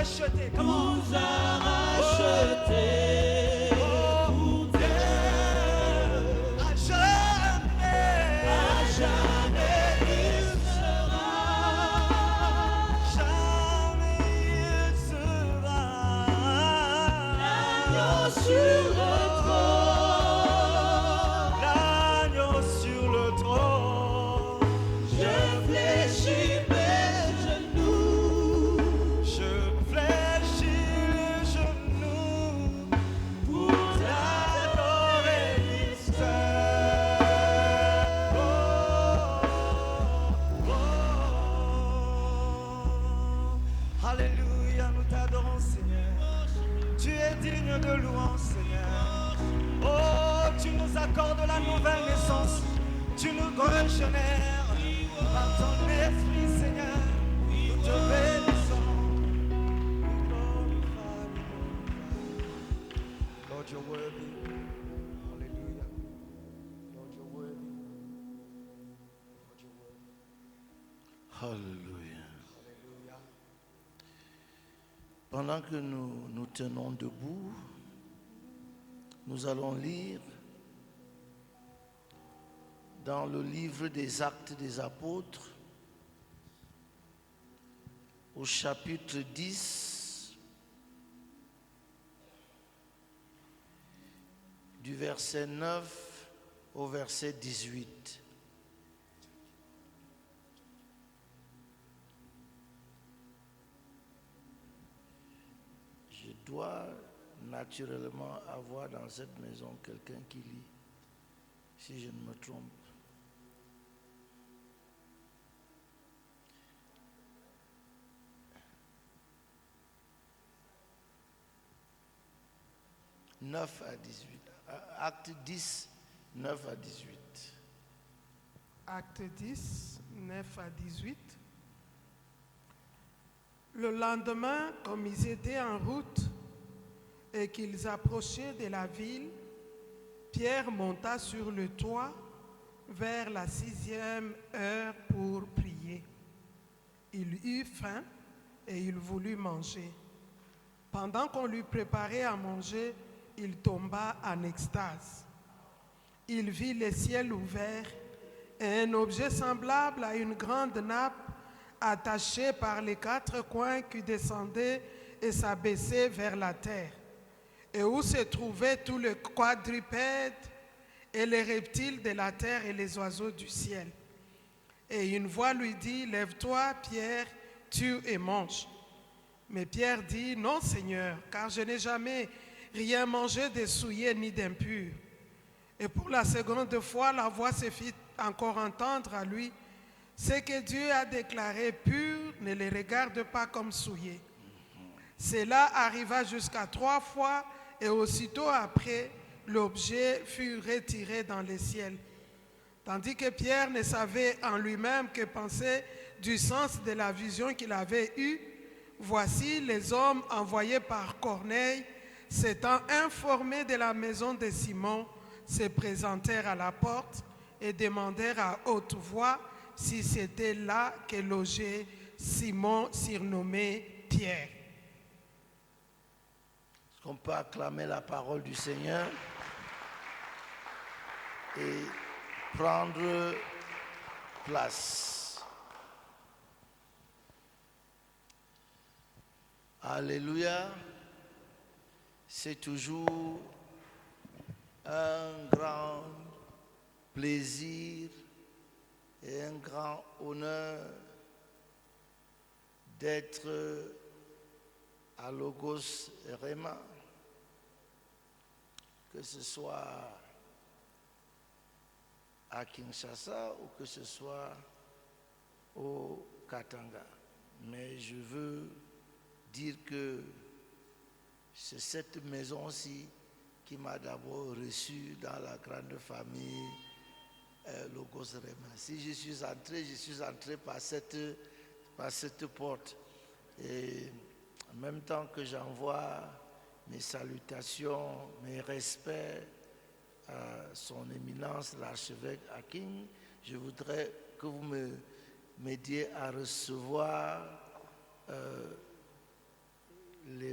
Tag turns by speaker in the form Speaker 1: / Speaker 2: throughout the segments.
Speaker 1: rachetés. Comment?
Speaker 2: Nous a rachetés pour Dieu.
Speaker 1: À jamais il sera. Jamais il sera.
Speaker 2: L'agneau sur le trône.
Speaker 1: L'agneau sur le trône.
Speaker 2: Je fléchis mes genoux
Speaker 1: Je fléchis les genoux
Speaker 2: pour
Speaker 1: t'adorer seul. Alléluia, nous t'adorons Seigneur. Tu es digne de louange Seigneur. Oh, tu nous accordes la nouvelle naissance. Tu nous régénères par ton esprit Seigneur. Nous te bénissons. We glorify you. Lord, you're worthy. Hallelujah. Lord, you're worthy. Lord, you're worthy.
Speaker 3: Alléluia.
Speaker 1: Hallelujah.
Speaker 3: Pendant que nous tenons debout, nous allons lire dans le livre des Actes des Apôtres, au chapitre 10, du verset 9 au verset 18. Je dois naturellement avoir dans cette maison quelqu'un qui lit, si je ne me trompe. « 9 à 18. Acte 10, 9 à 18.
Speaker 4: Acte 10, 9 à 18. Le lendemain, comme ils étaient en route et qu'ils approchaient de la ville, Pierre monta sur le toit vers la 6e heure pour prier. Il eut faim et il voulut manger. Pendant qu'on lui préparait à manger, il tomba en extase. Il vit le ciel ouvert et un objet semblable à une grande nappe attachée par les 4 coins qui descendait et s'abaissait vers la terre, et où se trouvaient tous les quadrupèdes et les reptiles de la terre et les oiseaux du ciel. Et une voix lui dit, « Lève-toi, Pierre, tue et mange. » Mais Pierre dit, « Non, Seigneur, car je n'ai jamais rien mangé de souillé ni d'impur. » Et pour la seconde fois, la voix se fit encore entendre à lui, « Ce que Dieu a déclaré pur, ne le regarde pas comme souillé. » Cela arriva jusqu'à 3 fois, et aussitôt après, l'objet fut retiré dans le ciel. Tandis que Pierre ne savait en lui-même que penser du sens de la vision qu'il avait eue, voici les hommes envoyés par Corneille, s'étant informés de la maison de Simon, se présentèrent à la porte et demandèrent à haute voix si c'était là que logeait Simon, surnommé Pierre.
Speaker 3: Est-ce qu'on peut acclamer la parole du Seigneur et prendre place? Alléluia. C'est toujours un grand plaisir et un grand honneur d'être à Logos Rema, que ce soit à Kinshasa ou que ce soit au Katanga. Mais je veux dire que c'est cette maison-ci qui m'a d'abord reçu dans la grande famille Logos Rema. Si je suis entré par cette porte. Et en même temps que j'envoie mes salutations, mes respects à son éminence l'archevêque Hakim, je voudrais que vous m'aidiez à recevoir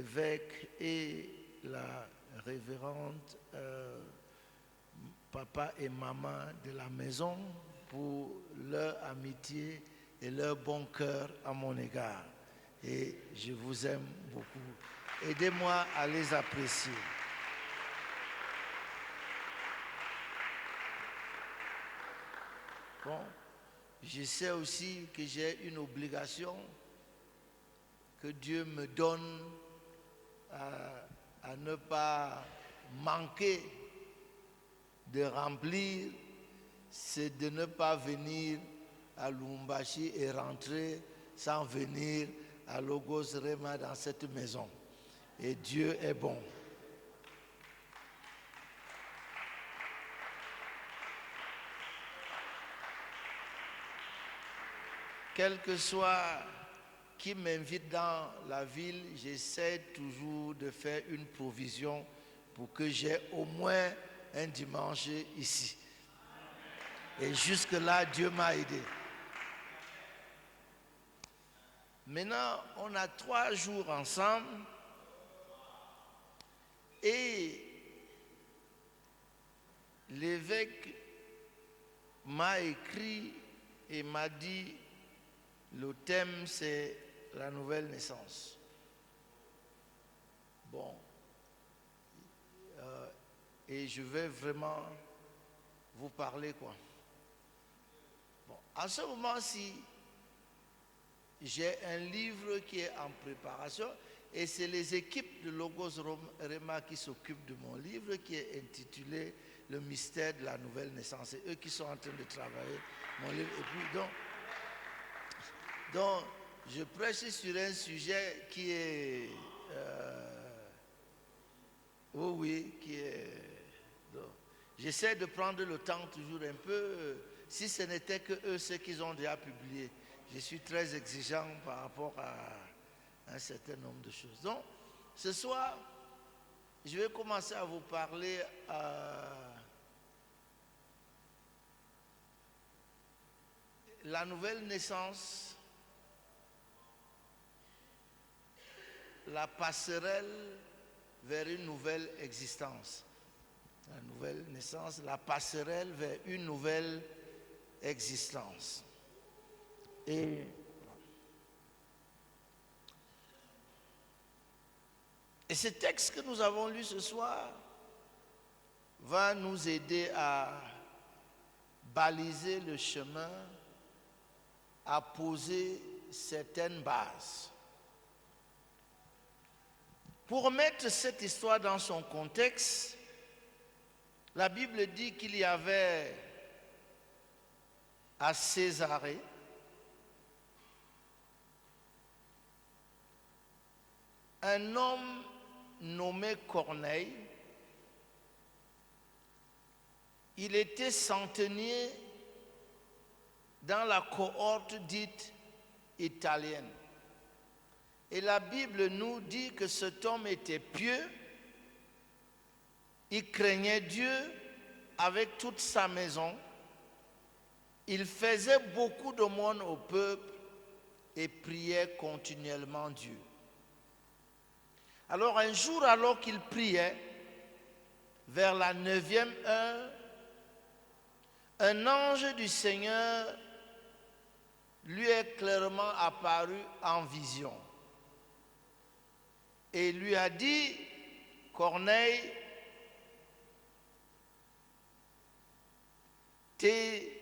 Speaker 3: l'évêque et la révérende papa et maman de la maison pour leur amitié et leur bon cœur à mon égard. Et je vous aime beaucoup. Aidez-moi à les apprécier. Bon, je sais aussi que j'ai une obligation que Dieu me donne à ne pas manquer de remplir, c'est de ne pas venir à Lubumbashi et rentrer sans venir à Logos Rema dans cette maison. Et Dieu est bon. Quel que soit qui m'invite dans la ville, j'essaie toujours de faire une provision pour que j'ai au moins un dimanche ici. Et jusque-là, Dieu m'a aidé. Maintenant, on a 3 jours ensemble et l'évêque m'a écrit et m'a dit, le thème c'est la nouvelle naissance. Bon. Et je vais vraiment vous parler quoi. Bon. À ce moment-ci, j'ai un livre qui est en préparation et c'est les équipes de Logos Rema qui s'occupent de mon livre qui est intitulé Le mystère de la nouvelle naissance. C'est eux qui sont en train de travailler mon livre. Et puis donc je prêche sur un sujet qui est qui est. J'essaie de prendre le temps toujours un peu. Si ce n'était que eux, ceux qu'ils ont déjà publié, je suis très exigeant par rapport à un certain nombre de choses. Donc, ce soir, je vais commencer à vous parler la nouvelle naissance, la passerelle vers une nouvelle existence. La nouvelle naissance, la passerelle vers une nouvelle existence. Et ce texte que nous avons lu ce soir va nous aider à baliser le chemin, à poser certaines bases. Pour mettre cette histoire dans son contexte, la Bible dit qu'il y avait à Césarée un homme nommé Corneille. Il était centenier dans la cohorte dite italienne. Et la Bible nous dit que cet homme était pieux, il craignait Dieu avec toute sa maison, il faisait beaucoup d'aumônes au peuple et priait continuellement Dieu. Alors un jour, alors qu'il priait, vers la 9e heure, un ange du Seigneur lui est clairement apparu en vision et lui a dit, Corneille, tes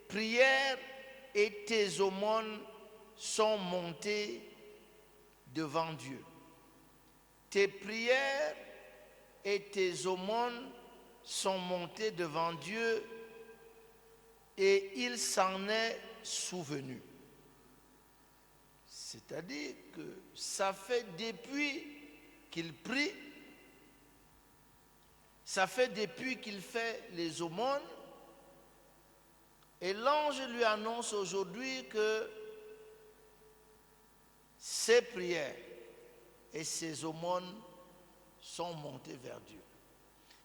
Speaker 3: prières et tes aumônes sont montées devant Dieu. Tes prières et tes aumônes sont montées devant Dieu et il s'en est souvenu. C'est-à-dire que ça fait depuis qu'il prie, ça fait depuis qu'il fait les aumônes, et l'ange lui annonce aujourd'hui que ses prières et ses aumônes sont montées vers Dieu.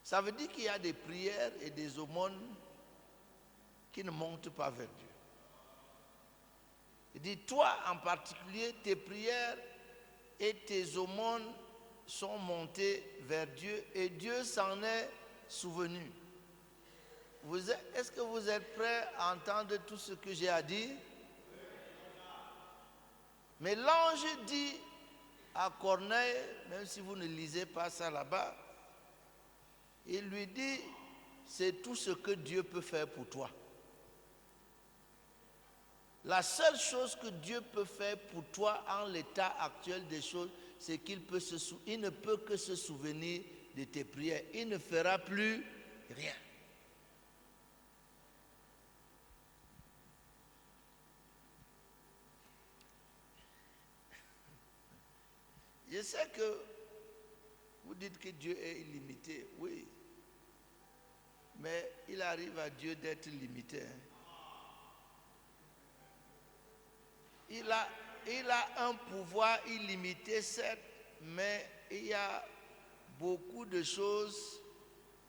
Speaker 3: Ça veut dire qu'il y a des prières et des aumônes qui ne montent pas vers Dieu. Il dit, toi en particulier, tes prières et tes aumônes sont montés vers Dieu et Dieu s'en est souvenu. Est-ce que vous êtes prêts à entendre tout ce que j'ai à dire? Mais l'ange dit à Corneille, même si vous ne lisez pas ça là-bas, il lui dit, c'est tout ce que Dieu peut faire pour toi. La seule chose que Dieu peut faire pour toi en l'état actuel des choses, c'est qu'il ne peut que se souvenir de tes prières. Il ne fera plus rien. Je sais que vous dites que Dieu est illimité, oui. Mais il arrive à Dieu d'être limité. Il a un pouvoir illimité, certes, mais il y a beaucoup de choses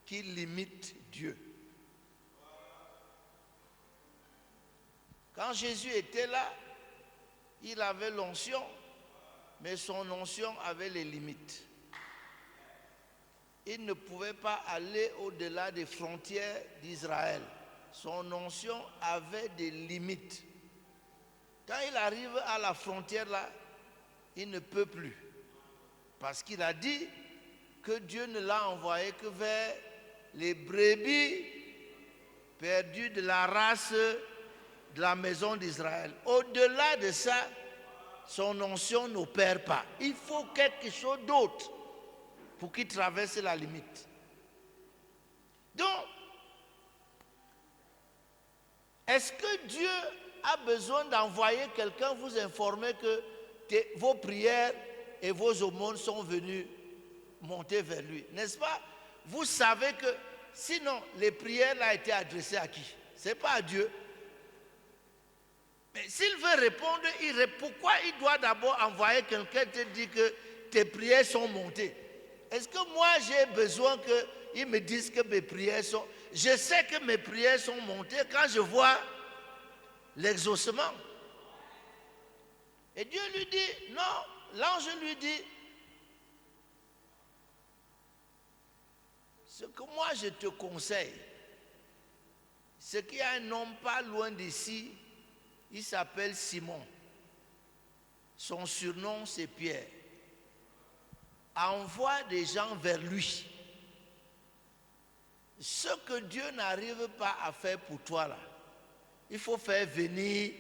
Speaker 3: qui limitent Dieu. Quand Jésus était là, il avait l'onction, mais son onction avait les limites. Il ne pouvait pas aller au-delà des frontières d'Israël. Son onction avait des limites. Quand il arrive à la frontière là, il ne peut plus. Parce qu'il a dit que Dieu ne l'a envoyé que vers les brebis perdues de la race de la maison d'Israël. Au-delà de ça, son onction n'opère pas. Il faut quelque chose d'autre pour qu'il traverse la limite. Donc, est-ce que Dieu a besoin d'envoyer quelqu'un vous informer que vos prières et vos aumônes sont venues monter vers lui? N'est-ce pas? Vous savez que sinon les prières ont été adressées à qui? Ce n'est pas à Dieu. Mais s'il veut répondre, pourquoi il doit d'abord envoyer quelqu'un te dire que tes prières sont montées? Est-ce que moi j'ai besoin qu'ils me disent que mes prières sont... Je sais que mes prières sont montées quand je vois l'exaucement. Et Dieu lui dit, non, l'ange lui dit, ce que moi je te conseille, c'est qu'il y a un homme pas loin d'ici, il s'appelle Simon. Son surnom c'est Pierre. Envoie des gens vers lui. Ce que Dieu n'arrive pas à faire pour toi là, il faut faire venir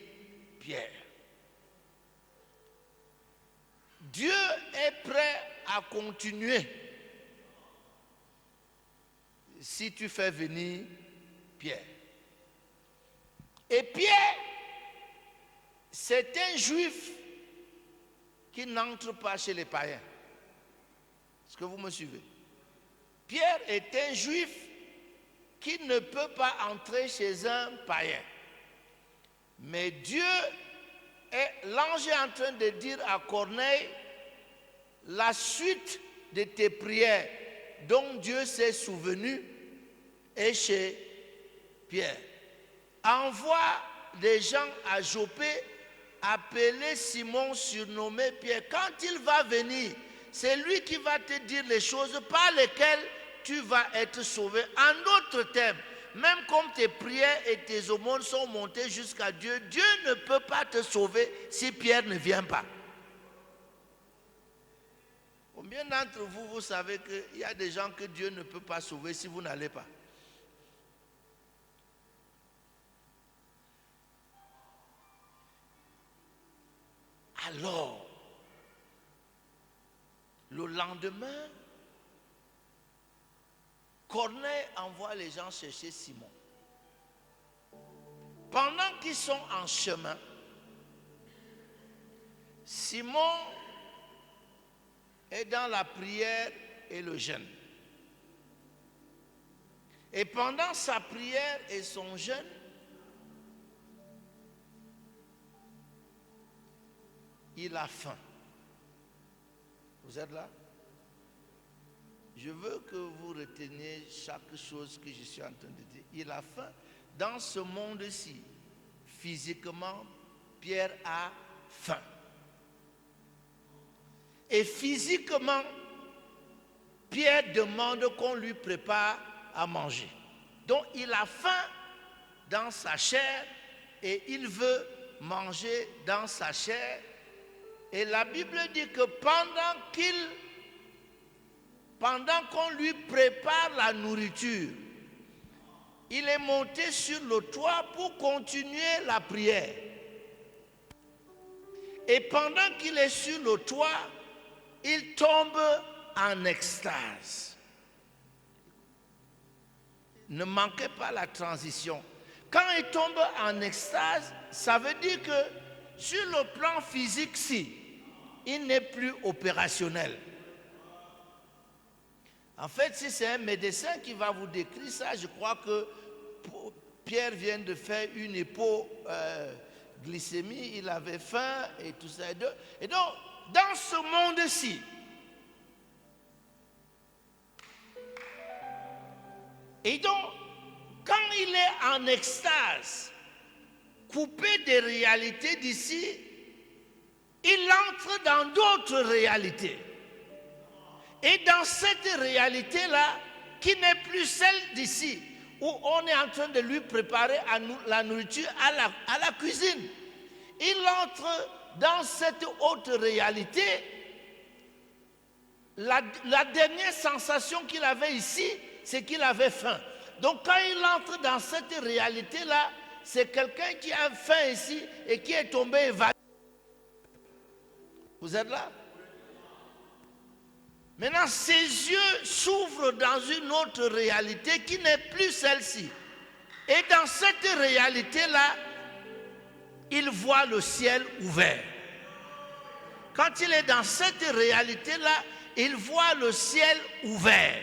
Speaker 3: Pierre. Dieu est prêt à continuer si tu fais venir Pierre. Et Pierre, c'est un juif qui n'entre pas chez les païens. Est-ce que vous me suivez? Pierre est un juif qui ne peut pas entrer chez un païen. Mais Dieu, l'ange est en train de dire à Corneille, la suite de tes prières dont Dieu s'est souvenu est chez Pierre. Envoie des gens à Joppé, appeler Simon surnommé Pierre. Quand il va venir, c'est lui qui va te dire les choses par lesquelles tu vas être sauvé. En d'autres termes, même comme tes prières et tes aumônes sont montées jusqu'à Dieu, Dieu ne peut pas te sauver si Pierre ne vient pas. Combien d'entre vous, vous savez qu'il y a des gens que Dieu ne peut pas sauver si vous n'allez pas? Alors, le lendemain, Corneille envoie les gens chercher Simon. Pendant qu'ils sont en chemin, Simon est dans la prière et le jeûne. Et pendant sa prière et son jeûne, il a faim. Vous êtes là? Je veux que vous reteniez chaque chose que je suis en train de dire. Il a faim. Dans ce monde-ci, physiquement, Pierre a faim. Et physiquement, Pierre demande qu'on lui prépare à manger. Donc il a faim dans sa chair et il veut manger dans sa chair. Et la Bible dit que pendant qu'on lui prépare la nourriture, il est monté sur le toit pour continuer la prière. Et pendant qu'il est sur le toit, il tombe en extase. Ne manquez pas la transition. Quand il tombe en extase, ça veut dire que sur le plan physique, si, il n'est plus opérationnel. En fait, si c'est un médecin qui va vous décrire ça, je crois que Pierre vient de faire une hypoglycémie, il avait faim et tout ça. Et donc, dans ce monde-ci, et donc, quand il est en extase, coupé des réalités d'ici, il entre dans d'autres réalités. Et dans cette réalité-là, qui n'est plus celle d'ici, où on est en train de lui préparer la nourriture à la cuisine, il entre dans cette autre réalité. La dernière sensation qu'il avait ici, c'est qu'il avait faim. Donc quand il entre dans cette réalité-là, c'est quelqu'un qui a faim ici et qui est tombé évanoui. Vous êtes là? Maintenant, ses yeux s'ouvrent dans une autre réalité qui n'est plus celle-ci. Et dans cette réalité-là, il voit le ciel ouvert. Quand il est dans cette réalité-là, il voit le ciel ouvert.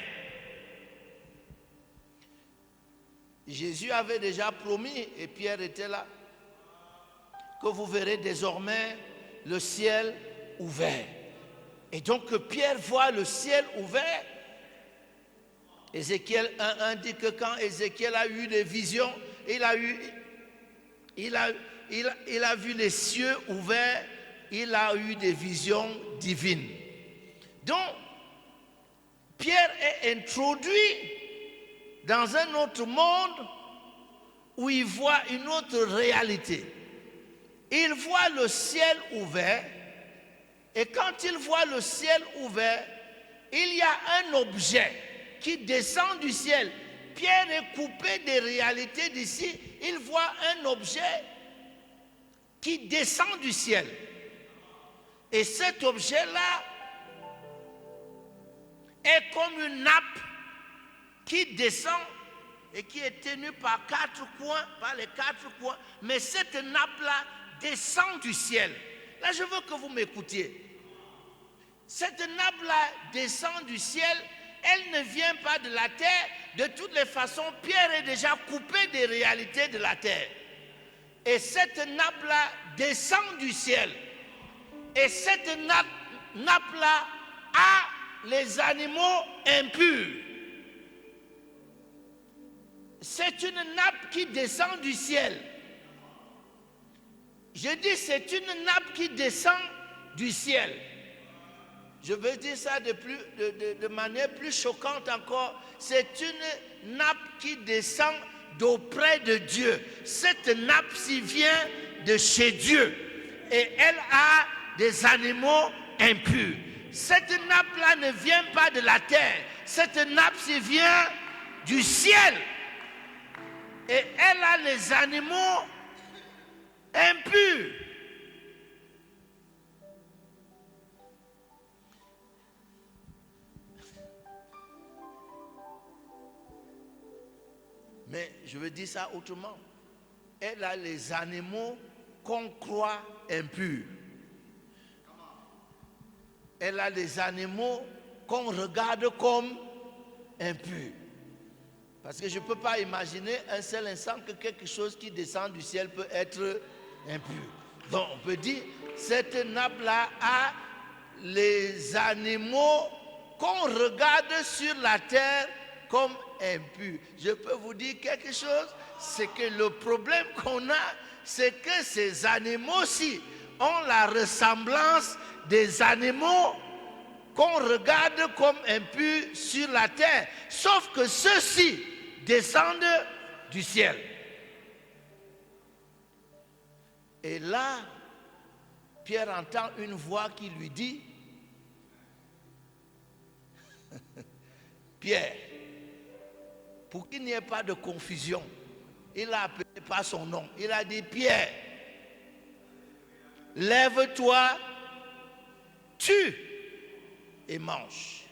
Speaker 3: Jésus avait déjà promis, et Pierre était là, que vous verrez désormais le ciel ouvert. Et donc Pierre voit le ciel ouvert. Ézéchiel 1:1 dit que quand Ézéchiel a eu des visions, il a vu les cieux ouverts, il a eu des visions divines. Donc, Pierre est introduit dans un autre monde où il voit une autre réalité. Il voit le ciel ouvert. Et quand il voit le ciel ouvert, il y a un objet qui descend du ciel. Pierre est coupé des réalités d'ici. Il voit un objet qui descend du ciel. Et cet objet-là est comme une nappe qui descend et qui est tenue par les quatre coins. Mais cette nappe-là descend du ciel. Là, je veux que vous m'écoutiez. Cette nappe-là descend du ciel, elle ne vient pas de la terre. De toutes les façons, Pierre est déjà coupé des réalités de la terre. Et cette nappe-là descend du ciel. Et cette nappe-là a les animaux impurs. C'est une nappe qui descend du ciel. Je dis c'est une nappe qui descend du ciel. Je veux dire ça de manière plus choquante encore. C'est une nappe qui descend d'auprès de Dieu. Cette nappe-ci vient de chez Dieu. Et elle a des animaux impurs. Cette nappe-là ne vient pas de la terre. Cette nappe-ci vient du ciel. Et elle a les animaux impurs. Mais je veux dire ça autrement. Elle a les animaux qu'on croit impurs. Elle a les animaux qu'on regarde comme impurs. Parce que je ne peux pas imaginer un seul instant que quelque chose qui descend du ciel peut être impur. Donc on peut dire, cette nappe-là a les animaux qu'on regarde sur la terre comme impurs. Je peux vous dire quelque chose, c'est que le problème qu'on a, c'est que ces animaux-ci ont la ressemblance des animaux qu'on regarde comme impurs sur la terre, sauf que ceux-ci descendent du ciel. Et là, Pierre entend une voix qui lui dit, Pierre, pour qu'il n'y ait pas de confusion, il a appelé par son nom. Il a dit, Pierre, lève-toi, tue et mange.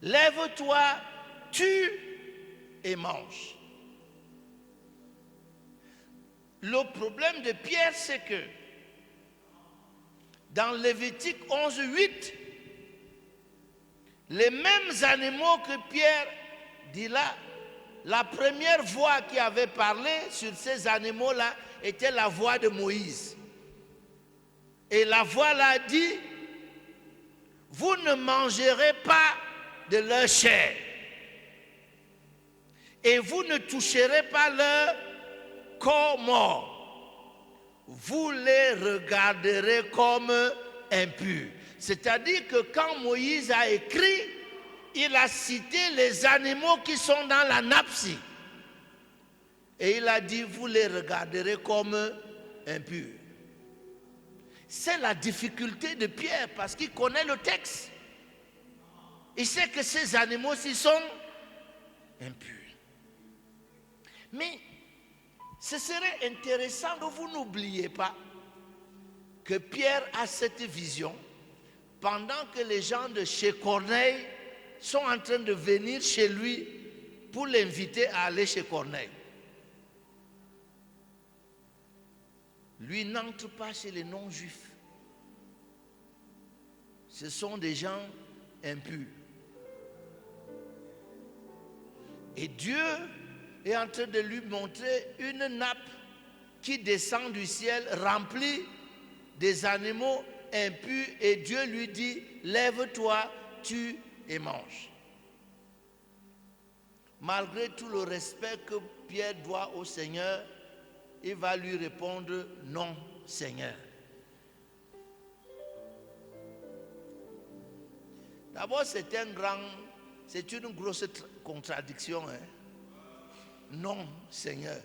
Speaker 3: Lève-toi, tue et mange. Le problème de Pierre, c'est que dans Lévitique 11:8, les mêmes animaux que Pierre dit là, la première voix qui avait parlé sur ces animaux-là était la voix de Moïse. Et la voix là dit, vous ne mangerez pas de leur chair et vous ne toucherez pas leur corps mort. Vous les regarderez comme impurs. C'est-à-dire que quand Moïse a écrit, il a cité les animaux qui sont dans la napsie. Et il a dit, vous les regarderez comme impurs. C'est la difficulté de Pierre parce qu'il connaît le texte. Il sait que ces animaux-ci sont impurs. Mais ce serait intéressant que vous n'oubliez pas que Pierre a cette vision pendant que les gens de chez Corneille sont en train de venir chez lui pour l'inviter à aller chez Corneille. Lui n'entre pas chez les non-juifs. Ce sont des gens impurs. Et Dieu est en train de lui montrer une nappe qui descend du ciel remplie des animaux impurs. Et Dieu lui dit, lève-toi, tue et mange. Malgré tout le respect que Pierre doit au Seigneur, il va lui répondre, non, Seigneur. D'abord, c'est une grosse contradiction. Hein? Non, Seigneur.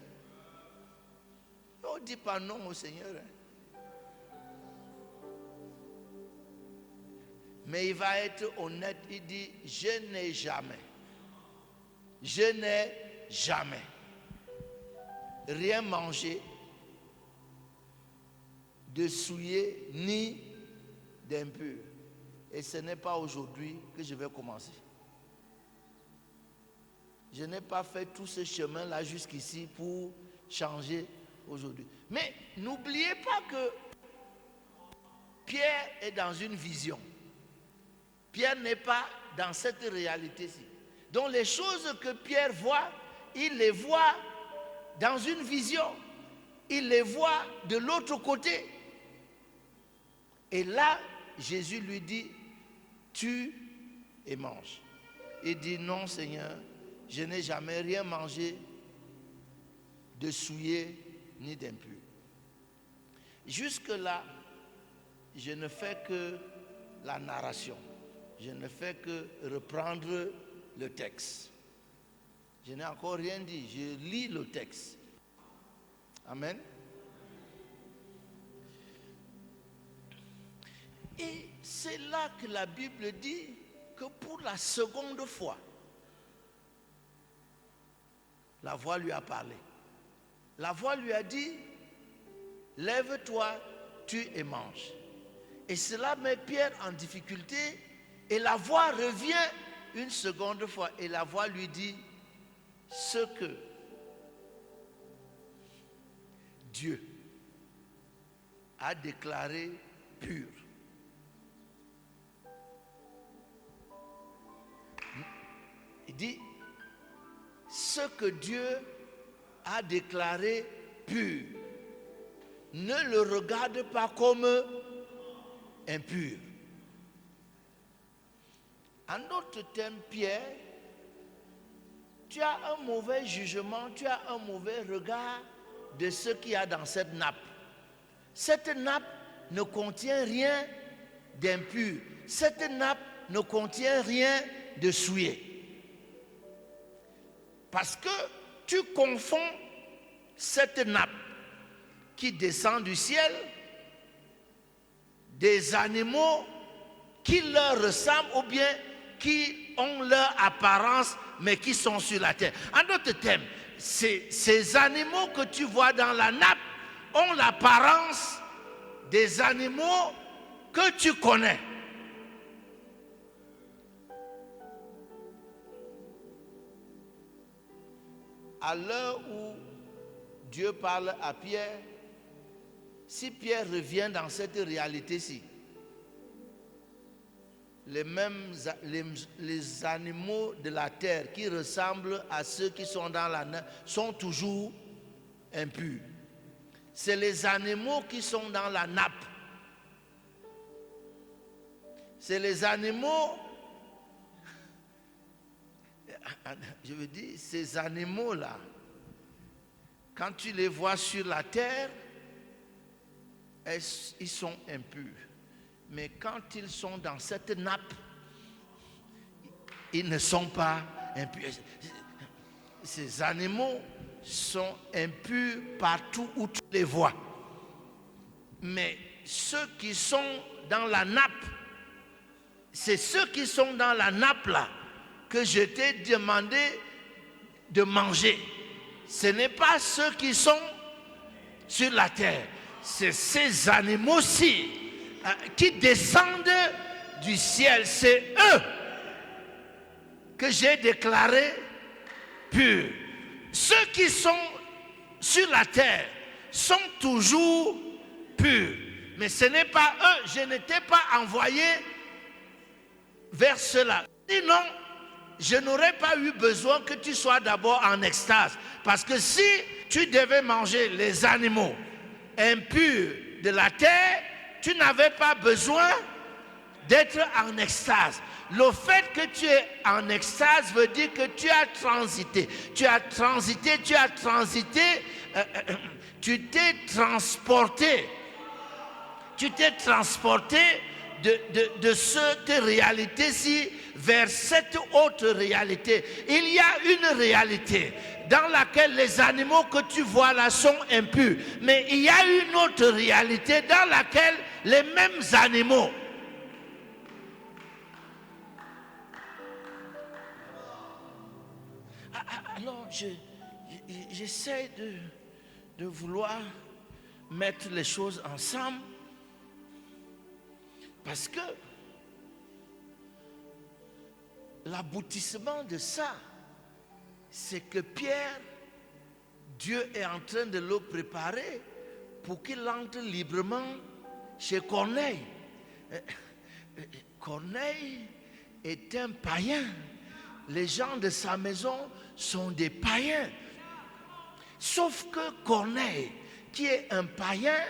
Speaker 3: On ne dit pas non au Seigneur. Hein? Mais il va être honnête, il dit, je n'ai jamais rien mangé de souillé ni d'impur. Et ce n'est pas aujourd'hui que je vais commencer. Je n'ai pas fait tout ce chemin-là jusqu'ici pour changer aujourd'hui. Mais n'oubliez pas que Pierre est dans une vision. Pierre n'est pas dans cette réalité-ci. Donc les choses que Pierre voit, il les voit dans une vision. Il les voit de l'autre côté. Et là, Jésus lui dit, tue et mange. Il dit, non Seigneur, je n'ai jamais rien mangé de souillé ni d'impur. Jusque-là, je ne fais que la narration. Je ne fais que reprendre le texte. Je n'ai encore rien dit, je lis le texte. Amen. Et c'est là que la Bible dit que pour la seconde fois, la voix lui a parlé. La voix lui a dit, lève-toi, tue et mange. Et cela met Pierre en difficulté. Et la voix revient une seconde fois. Et la voix lui dit, ce que Dieu a déclaré pur. Il dit, ce que Dieu a déclaré pur, ne le regarde pas comme impur. En d'autres termes, Pierre, tu as un mauvais jugement, tu as un mauvais regard de ce qu'il y a dans cette nappe. Cette nappe ne contient rien d'impur. Cette nappe ne contient rien de souillé. Parce que tu confonds cette nappe qui descend du ciel, des animaux qui leur ressemblent ou bien qui ont leur apparence mais qui sont sur la terre. En d'autres termes, ces animaux que tu vois dans la nappe ont l'apparence des animaux que tu connais. À l'heure où Dieu parle à Pierre, si Pierre revient dans cette réalité-ci, les animaux de la terre qui ressemblent à ceux qui sont dans la nappe sont toujours impurs. C'est les animaux qui sont dans la nappe. C'est les animaux, je veux dire, ces animaux-là, quand tu les vois sur la terre, ils sont impurs. Mais quand ils sont dans cette nappe, ils ne sont pas impurs. Ces animaux sont impurs partout où tu les vois. Mais ceux qui sont dans la nappe, c'est ceux qui sont dans la nappe là que je t'ai demandé de manger. Ce n'est pas ceux qui sont sur la terre. C'est ces animaux-ci qui descendent du ciel. C'est eux que j'ai déclarés purs. Ceux qui sont sur la terre sont toujours purs. Mais ce n'est pas eux. Je ne t'ai pas envoyé vers cela. Sinon, je n'aurais pas eu besoin que tu sois d'abord en extase. Parce que si tu devais manger les animaux impurs de la terre, tu n'avais pas besoin d'être en extase. Le fait que tu es en extase veut dire que tu as transité. Tu t'es transporté. Tu t'es transporté de cette réalité-ci vers cette autre réalité. Il y a une réalité dans laquelle les animaux que tu vois là sont impurs. Mais il y a une autre réalité dans laquelle les mêmes animaux alors j'essaie de vouloir mettre les choses ensemble parce que l'aboutissement de ça, c'est que Pierre, Dieu est en train de le préparer pour qu'il entre librement chez Corneille. Corneille est un païen. Les gens de sa maison sont des païens. Sauf que Corneille, qui est un païen,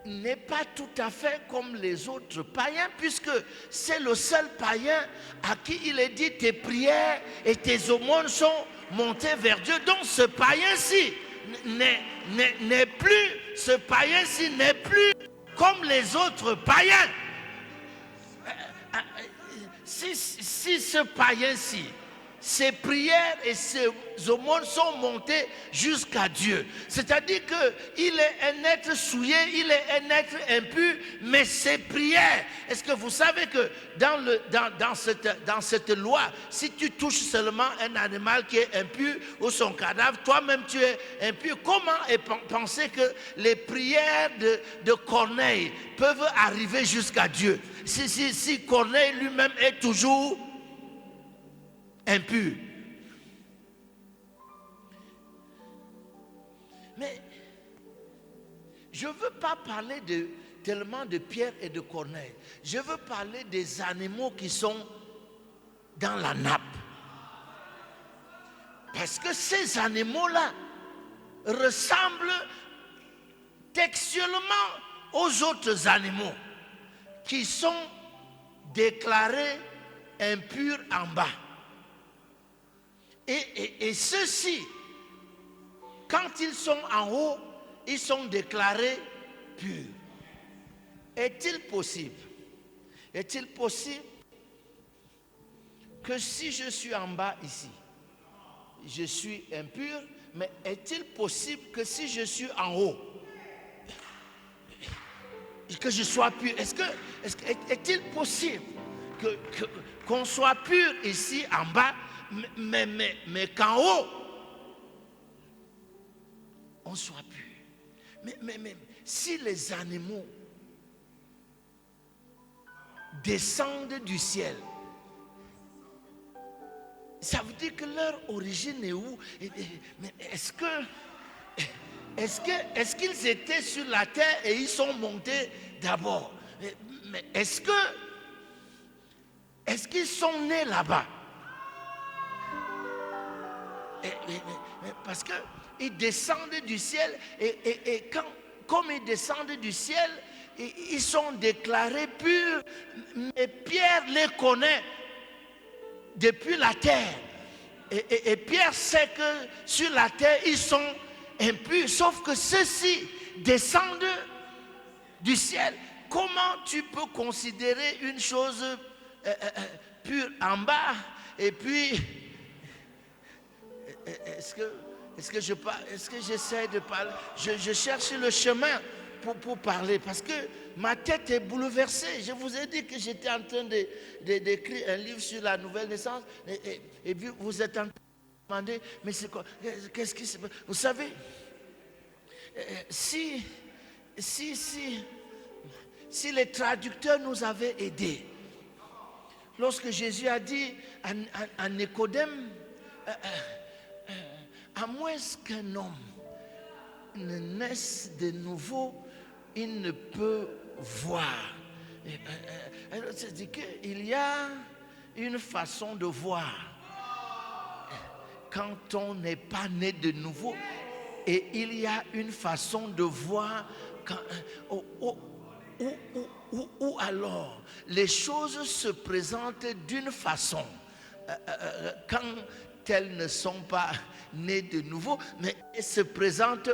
Speaker 3: n'est pas tout à fait comme les autres païens, puisque c'est le seul païen à qui il est dit tes prières et tes aumônes sont montées vers Dieu. Donc ce païen-ci n'est plus comme les autres païens. Si ce païen-ci, ses prières et ses aumônes sont montées jusqu'à Dieu. C'est-à-dire qu'il est un être souillé, il est un être impur, mais ses prières. Est-ce que vous savez que dans cette loi, si tu touches seulement un animal qui est impur ou son cadavre, toi-même tu es impur. Comment penser que les prières de Corneille peuvent arriver jusqu'à Dieu si Corneille lui-même est toujours impur? Mais je ne veux pas parler tellement de Pierre et de Corneille. Je veux parler des animaux qui sont dans la nappe. Parce que ces animaux-là ressemblent textuellement aux autres animaux qui sont déclarés impurs en bas. Et ceux-ci, quand ils sont en haut, ils sont déclarés purs. est-il possible que si je suis en bas ici, je suis impur, mais est-il possible que si je suis en haut, que je sois pur? Est-il possible qu'on soit pur ici en bas, mais qu'en haut, on soit pur? Mais si les animaux descendent du ciel, ça veut dire que leur origine est où? Mais est-ce qu'ils étaient sur la terre et ils sont montés d'abord? Mais est-ce qu'ils sont nés là-bas? Parce qu'ils descendent du ciel et comme ils descendent du ciel, ils sont déclarés purs, mais Pierre les connaît depuis la terre. Et Pierre sait que sur la terre, ils sont impurs, sauf que ceux-ci descendent du ciel. Comment tu peux considérer une chose pure en bas et puis est-ce que j'essaie de parler? Je cherche le chemin pour parler parce que ma tête est bouleversée. Je vous ai dit que j'étais en train d'écrire un livre sur la nouvelle naissance et puis vous êtes en train de me demander, mais c'est quoi? Qu'est-ce qui se passe? Vous savez, si les traducteurs nous avaient aidés, lorsque Jésus a dit à Nicodème, à moins qu'un homme ne naisse de nouveau, il ne peut voir. Alors, c'est-à-dire qu'il y a une façon de voir quand on n'est pas né de nouveau, et il y a une façon de voir où alors les choses se présentent d'une façon quand elles ne sont pas nées de nouveau, mais elles se présentent,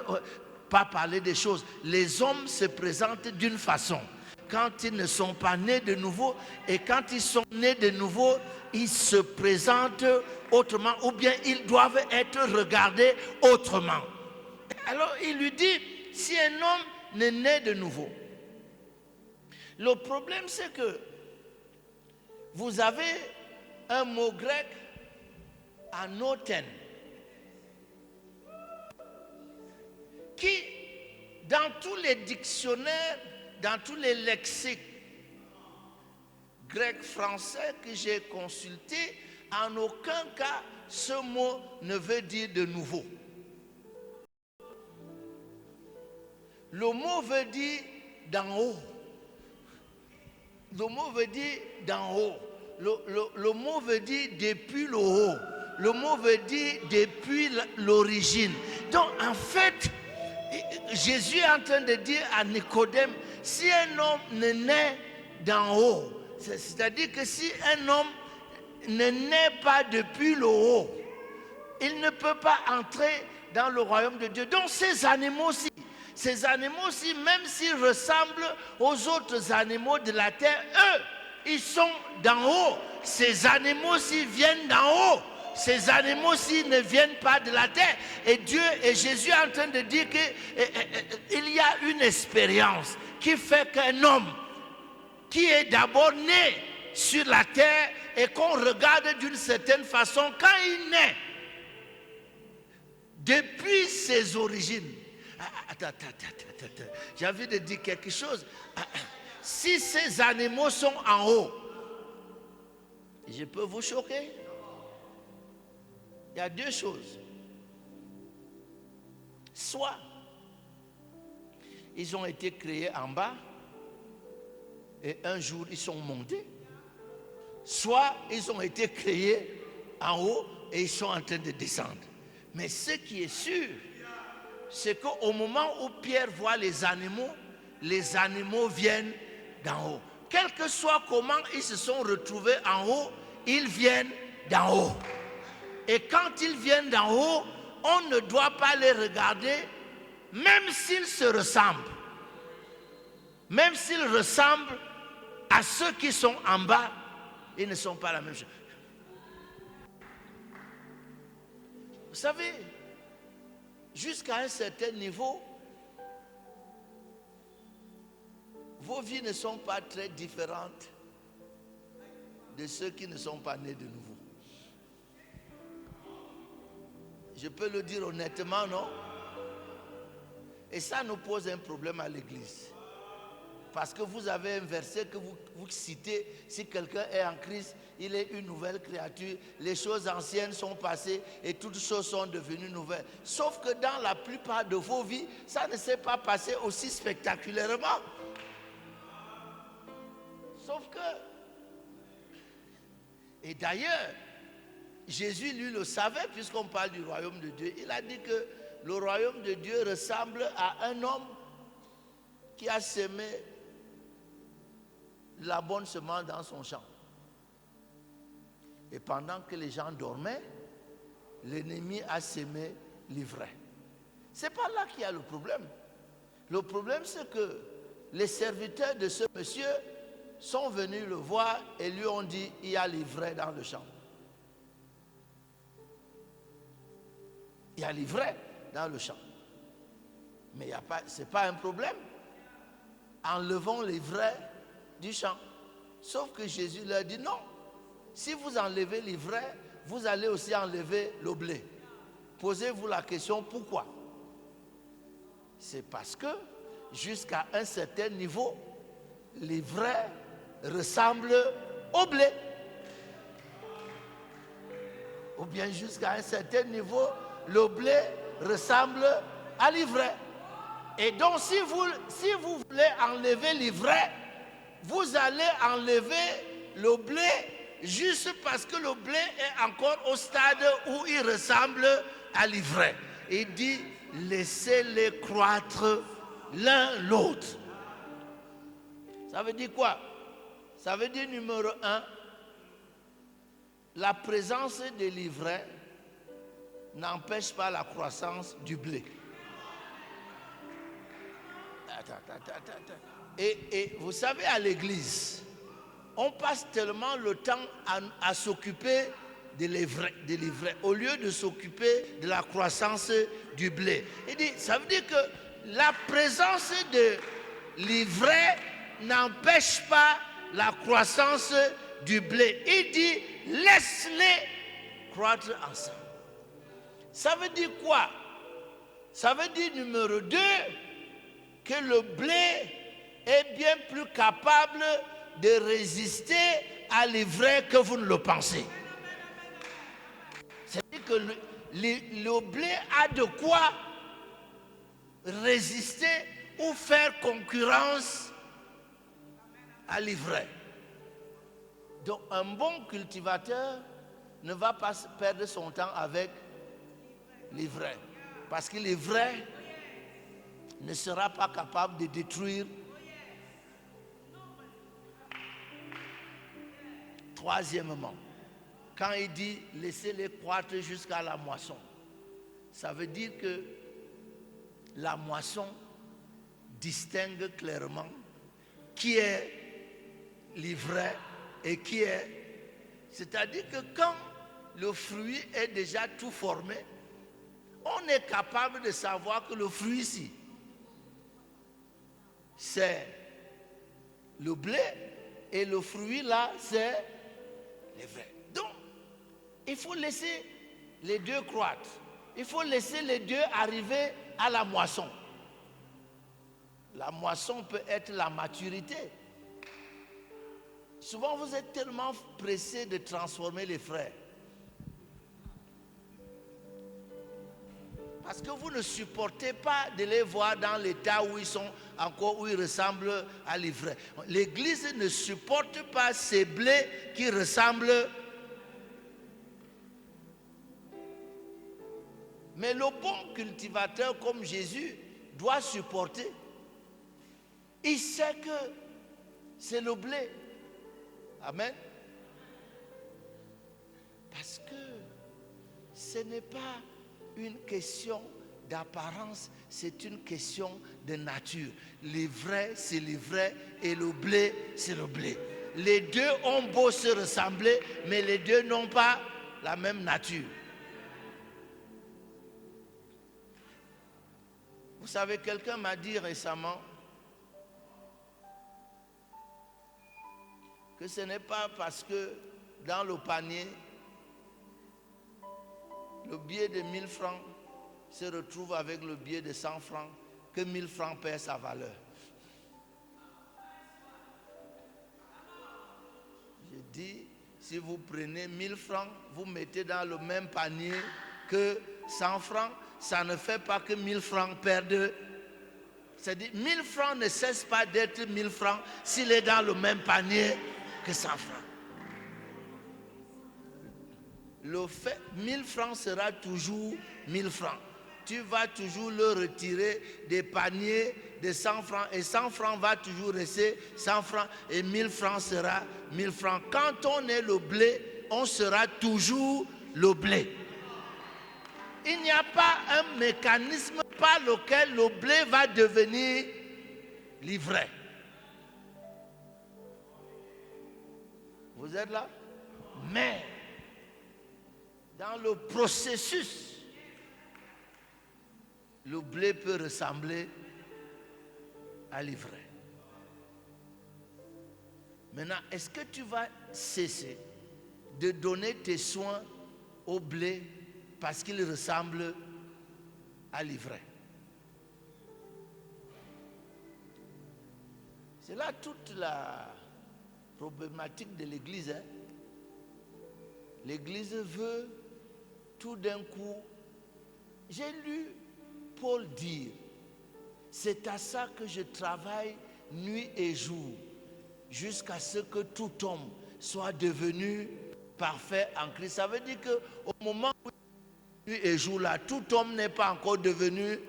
Speaker 3: pas parler des choses, les hommes se présentent d'une façon quand ils ne sont pas nés de nouveau, et quand ils sont nés de nouveau, ils se présentent autrement, ou bien ils doivent être regardés autrement. Alors il lui dit, si un homme n'est né de nouveau, le problème c'est que vous avez un mot grec, anoten, qui dans tous les dictionnaires, dans tous les lexiques grecs français que j'ai consultés, en aucun cas ce mot ne veut dire de nouveau. Le mot veut dire d'en haut. Le mot veut dire d'en haut. Le mot veut dire depuis le haut. Le mot veut dire depuis l'origine. Donc en fait, Jésus est en train de dire à Nicodème, si un homme ne naît d'en haut, c'est-à-dire que si un homme ne naît pas depuis le haut, il ne peut pas entrer dans le royaume de Dieu. Donc ces animaux-ci, même s'ils ressemblent aux autres animaux de la terre, eux, ils sont d'en haut. Ces animaux-ci viennent d'en haut. Ces animaux-ci ne viennent pas de la terre. Et Dieu et Jésus est en train de dire qu'il y a une expérience qui fait qu'un homme qui est d'abord né sur la terre et qu'on regarde d'une certaine façon, quand il naît, depuis ses origines. Attends. J'ai envie de dire quelque chose. Si ces animaux sont en haut, je peux vous choquer. Il y a deux choses. Soit ils ont été créés en bas et un jour ils sont montés. Soit ils ont été créés en haut et ils sont en train de descendre. Mais ce qui est sûr, c'est qu'au moment où Pierre voit les animaux viennent d'en haut. Quel que soit comment ils se sont retrouvés en haut, ils viennent d'en haut. Et quand ils viennent d'en haut, on ne doit pas les regarder, même s'ils se ressemblent. même s'ils ressemblent à ceux qui sont en bas, ils ne sont pas la même chose. Vous savez, jusqu'à un certain niveau, vos vies ne sont pas très différentes de ceux qui ne sont pas nés de nouveau. Je peux le dire honnêtement, non? Et ça nous pose un problème à l'église. Parce que vous avez un verset que vous citez, si quelqu'un est en Christ, il est une nouvelle créature, les choses anciennes sont passées et toutes choses sont devenues nouvelles. Sauf que dans la plupart de vos vies, ça ne s'est pas passé aussi spectaculairement. Sauf que, et d'ailleurs, Jésus lui le savait, puisqu'on parle du royaume de Dieu. Il a dit que le royaume de Dieu ressemble à un homme qui a semé la bonne semence dans son champ. Et pendant que les gens dormaient, l'ennemi a semé l'ivraie. Ce n'est pas là qu'il y a le problème. Le problème, c'est que les serviteurs de ce monsieur sont venus le voir et lui ont dit, il y a l'ivraie dans le champ. Il y a l'ivraie dans le champ. Mais ce n'est pas un problème. Enlevons l'ivraie du champ. Sauf que Jésus leur dit non. Si vous enlevez l'ivraie, vous allez aussi enlever le blé. Posez-vous la question pourquoi? C'est parce que jusqu'à un certain niveau, l'ivraie ressemble au blé. Ou bien jusqu'à un certain niveau, le blé ressemble à l'ivraie. Et donc si vous voulez enlever l'ivraie, vous allez enlever le blé juste parce que le blé est encore au stade où il ressemble à l'ivraie. Il dit, laissez-les croître l'un l'autre. Ça veut dire quoi? Ça veut dire numéro 1, la présence de l'ivraie n'empêche pas la croissance du blé. Et vous savez, à l'église, on passe tellement le temps à s'occuper de l'ivraie au lieu de s'occuper de la croissance du blé. Il dit, ça veut dire que la présence de l'ivraie n'empêche pas la croissance du blé. Il dit, laisse-les croître ensemble. Ça veut dire quoi? Ça veut dire numéro 2, que le blé est bien plus capable de résister à l'ivraie que vous ne le pensez. C'est-à-dire que le blé a de quoi résister ou faire concurrence à l'ivraie. Donc un bon cultivateur ne va pas perdre son temps avec l'ivraie. Parce que l'ivraie ne sera pas capable de détruire. Troisièmement, quand il dit laissez-les croître jusqu'à la moisson, ça veut dire que la moisson distingue clairement qui est l'ivraie et qui est. C'est-à-dire que quand le fruit est déjà tout formé, on est capable de savoir que le fruit ici, c'est le blé et le fruit là, c'est l'ivraie. Donc, il faut laisser les deux croître. Il faut laisser les deux arriver à la moisson. La moisson peut être la maturité. Souvent, vous êtes tellement pressés de transformer les frères. Parce que vous ne supportez pas de les voir dans l'état où ils sont encore, où ils ressemblent à l'ivraie. L'église ne supporte pas ces blés qui ressemblent. Mais le bon cultivateur comme Jésus doit supporter. Il sait que c'est le blé. Amen. Parce que ce n'est pas une question d'apparence, c'est une question de nature. L'ivraie, c'est l'ivraie et le blé, c'est le blé. Les deux ont beau se ressembler, mais les deux n'ont pas la même nature. Vous savez, quelqu'un m'a dit récemment que ce n'est pas parce que dans le panier, le billet de 1000 francs se retrouve avec le billet de 100 francs que 1000 francs perd sa valeur. Je dis, si vous prenez 1000 francs, vous mettez dans le même panier que 100 francs, ça ne fait pas que 1000 francs perdent. C'est-à-dire, 1000 francs ne cesse pas d'être 1000 francs s'il est dans le même panier que 100 francs. Le fait, 1000 francs sera toujours 1000 francs. Tu vas toujours le retirer des paniers de 100 francs et 100 francs va toujours rester 100 francs et 1000 francs sera 1000 francs. Quand on est le blé, on sera toujours le blé. Il n'y a pas un mécanisme par lequel le blé va devenir l'ivraie. Vous êtes là? Mais dans le processus, le blé peut ressembler à l'ivraie. Maintenant, est-ce que tu vas cesser de donner tes soins au blé parce qu'il ressemble à l'ivraie? C'est là toute la problématique de l'Église. L'Église veut tout d'un coup. J'ai lu Paul dire, c'est à ça que je travaille nuit et jour, jusqu'à ce que tout homme soit devenu parfait en Christ. Ça veut dire qu'au moment où nuit et jour là, tout homme n'est pas encore devenu.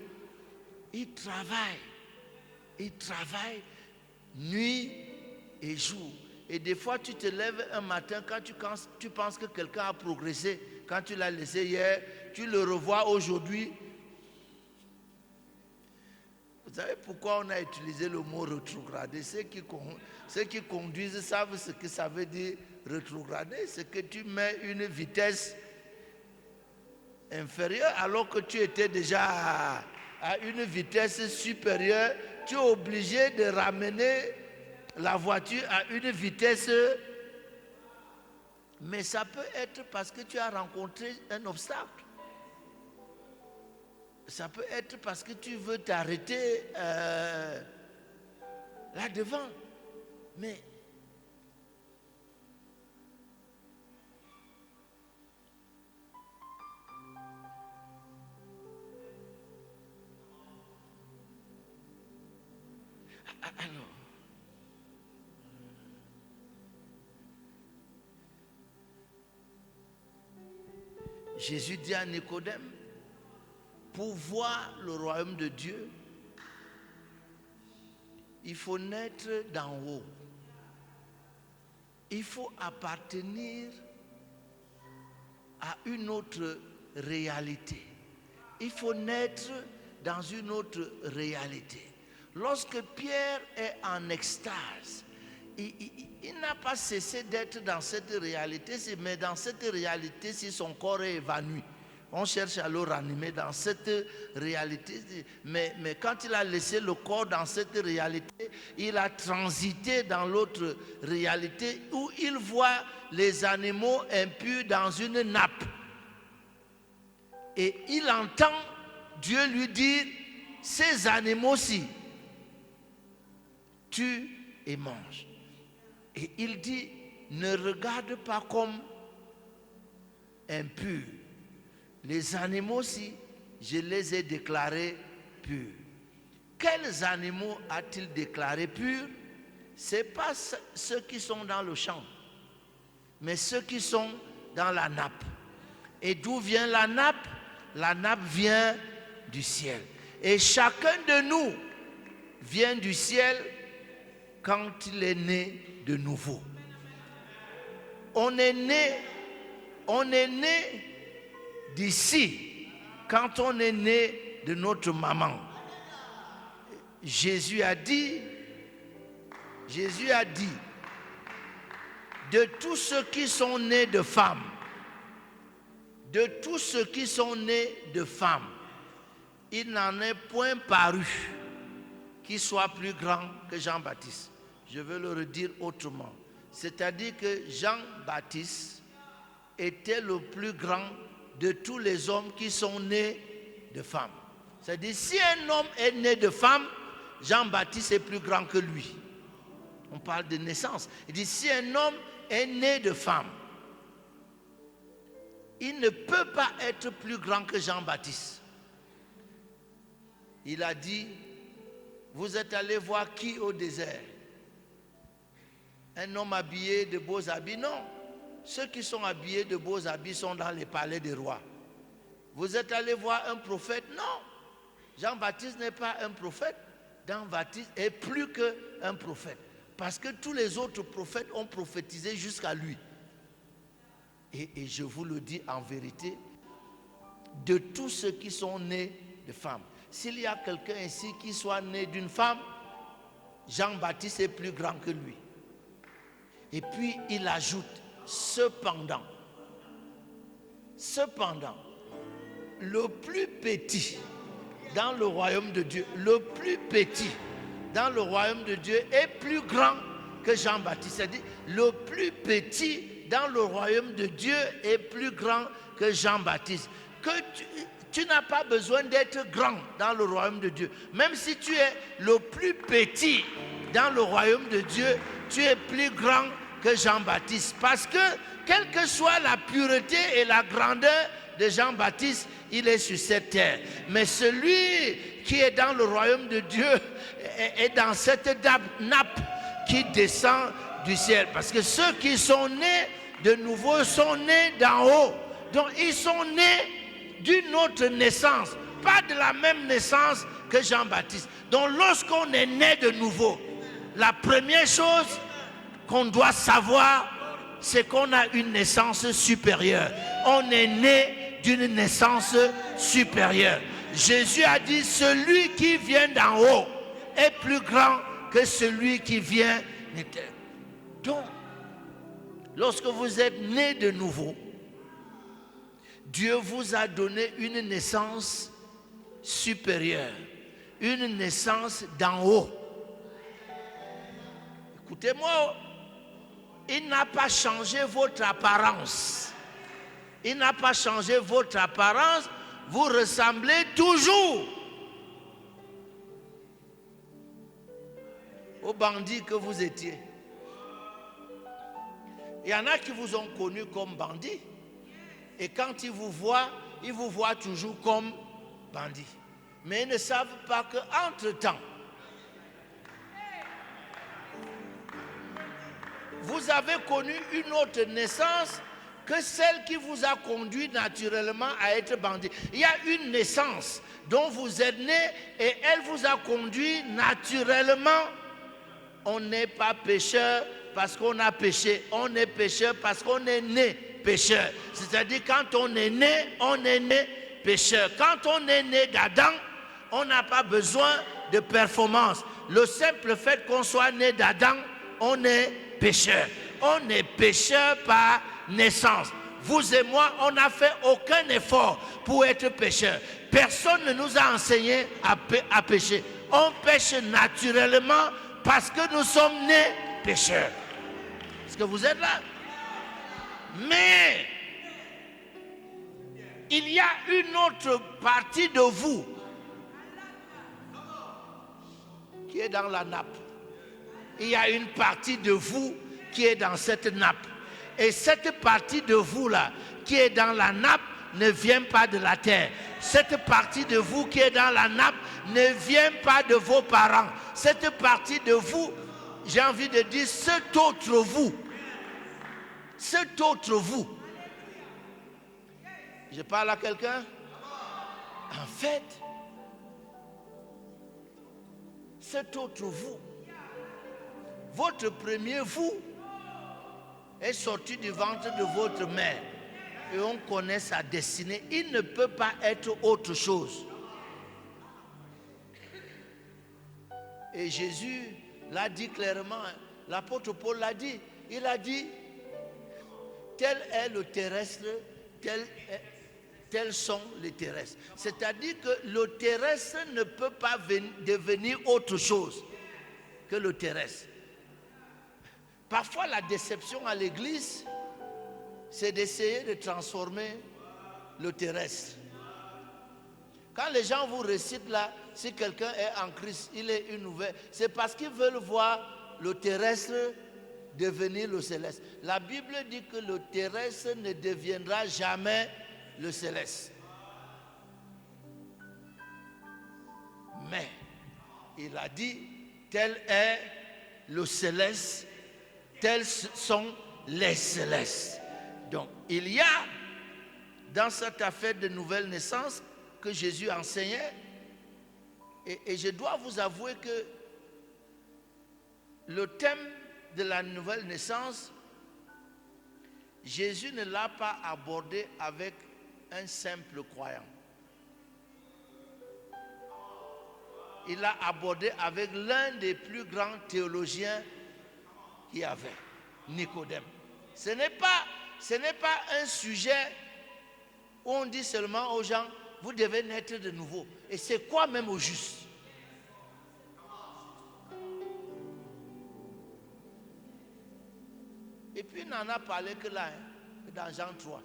Speaker 3: Il travaille nuit et jour. Et des fois, tu te lèves un matin, quand tu penses que quelqu'un a progressé, quand tu l'as laissé hier, tu le revois aujourd'hui. Vous savez pourquoi on a utilisé le mot rétrograder? Ceux qui conduisent savent ce que ça veut dire rétrograder. C'est que tu mets une vitesse inférieure alors que tu étais déjà à une vitesse supérieure. Tu es obligé de ramener la voiture à une vitesse, mais ça peut être parce que tu as rencontré un obstacle. Ça peut être parce que tu veux t'arrêter là devant. Mais alors, Jésus dit à Nicodème, pour voir le royaume de Dieu, il faut naître d'en haut. Il faut appartenir à une autre réalité. Il faut naître dans une autre réalité. Lorsque Pierre est en extase, il n'a pas cessé d'être dans cette réalité, mais dans cette réalité, si son corps est évanoui, on cherche à le ranimer dans cette réalité. Mais quand il a laissé le corps dans cette réalité, il a transité dans l'autre réalité où il voit les animaux impurs dans une nappe. Et il entend Dieu lui dire, ces animaux-ci, tue et mange. Et il dit, ne regarde pas comme impurs. Les animaux-ci, je les ai déclarés purs. Quels animaux a-t-il déclarés purs? Ce n'est pas ceux qui sont dans le champ, mais ceux qui sont dans la nappe. Et d'où vient la nappe? La nappe vient du ciel. Et chacun de nous vient du ciel quand il est né de nouveau. On est né d'ici quand on est né de notre maman. Jésus a dit, de tous ceux qui sont nés de femmes, il n'en est point paru qui soit plus grand que Jean-Baptiste. Je veux le redire autrement. C'est-à-dire que Jean-Baptiste était le plus grand de tous les hommes qui sont nés de femmes. C'est-à-dire, si un homme est né de femme, Jean-Baptiste est plus grand que lui. On parle de naissance. Il dit, si un homme est né de femme, il ne peut pas être plus grand que Jean-Baptiste. Il a dit, vous êtes allé voir qui au désert? Un homme habillé de beaux habits? Non. Ceux qui sont habillés de beaux habits sont dans les palais des rois. Vous êtes allé voir un prophète? Non. Jean-Baptiste n'est pas un prophète. Jean-Baptiste est plus qu'un prophète. Parce que tous les autres prophètes ont prophétisé jusqu'à lui. Et je vous le dis en vérité, de tous ceux qui sont nés de femmes, s'il y a quelqu'un ici qui soit né d'une femme, Jean-Baptiste est plus grand que lui. Et puis il ajoute, cependant, le plus petit dans le royaume de Dieu, est plus grand que Jean-Baptiste. C'est-à-dire, le plus petit dans le royaume de Dieu est plus grand que Jean-Baptiste. Que tu n'as pas besoin d'être grand dans le royaume de Dieu. Même si tu es le plus petit dans le royaume de Dieu, tu es plus grand que Jean-Baptiste. Parce que, quelle que soit la pureté et la grandeur de Jean-Baptiste, il est sur cette terre. Mais celui qui est dans le royaume de Dieu est dans cette nappe qui descend du ciel. Parce que ceux qui sont nés de nouveau sont nés d'en haut. Donc ils sont nés d'une autre naissance, pas de la même naissance que Jean-Baptiste. Donc lorsqu'on est né de nouveau, la première chose qu'on doit savoir, c'est qu'on a une naissance supérieure. On est né d'une naissance supérieure. Jésus a dit, celui qui vient d'en haut est plus grand que celui qui vient de terre. Donc, lorsque vous êtes né de nouveau, Dieu vous a donné une naissance supérieure, une naissance d'en haut. Écoutez-moi, il n'a pas changé votre apparence. Il n'a pas changé votre apparence. Vous ressemblez toujours au bandit que vous étiez. Il y en a qui vous ont connu comme bandit. Et quand ils vous voient toujours comme bandit. Mais ils ne savent pas qu'entre-temps, vous avez connu une autre naissance que celle qui vous a conduit naturellement à être bandit. Il y a une naissance dont vous êtes né et elle vous a conduit naturellement. On n'est pas pécheur parce qu'on a péché. On est pécheur parce qu'on est né pécheur. C'est-à-dire quand on est né pécheur. Quand on est né d'Adam, on n'a pas besoin de performance. Le simple fait qu'on soit né d'Adam, on est pécheur. On est pécheur par naissance. Vous et moi, on n'a fait aucun effort pour être pécheur. Personne ne nous a enseigné à pécher. On pêche naturellement parce que nous sommes nés pécheurs. Est-ce que vous êtes là? Mais il y a une autre partie de vous qui est dans la nappe. Il y a une partie de vous qui est dans cette nappe. Et cette partie de vous là, qui est dans la nappe, ne vient pas de la terre. Cette partie de vous qui est dans la nappe ne vient pas de vos parents. Cette partie de vous, j'ai envie de dire, cet autre vous. Cet autre vous. Je parle à quelqu'un? En fait, cet autre vous, votre premier vous, est sorti du ventre de votre mère et on connaît sa destinée. Il ne peut pas être autre chose. Et Jésus l'a dit clairement, l'apôtre Paul l'a dit. Il a dit, tel est le terrestre, tels sont les terrestres. C'est-à-dire que le terrestre ne peut pas devenir autre chose que le terrestre. Parfois, la déception à l'église, c'est d'essayer de transformer le terrestre. Quand les gens vous récitent là, si quelqu'un est en Christ, il est une nouvelle, c'est parce qu'ils veulent voir le terrestre devenir le céleste. La Bible dit que le terrestre ne deviendra jamais le céleste. Mais il a dit, tel est le céleste, tels sont les célestes. Donc il y a dans cette affaire de nouvelle naissance que Jésus enseignait, et je dois vous avouer que le thème de la nouvelle naissance, Jésus ne l'a pas abordé avec un simple croyant. Il l'a abordé avec l'un des plus grands théologiens qu'il y avait, Nicodème. Ce n'est pas un sujet où on dit seulement aux gens, vous devez naître de nouveau. Et c'est quoi même au juste? Et puis il n'en a parlé que là, dans Jean 3.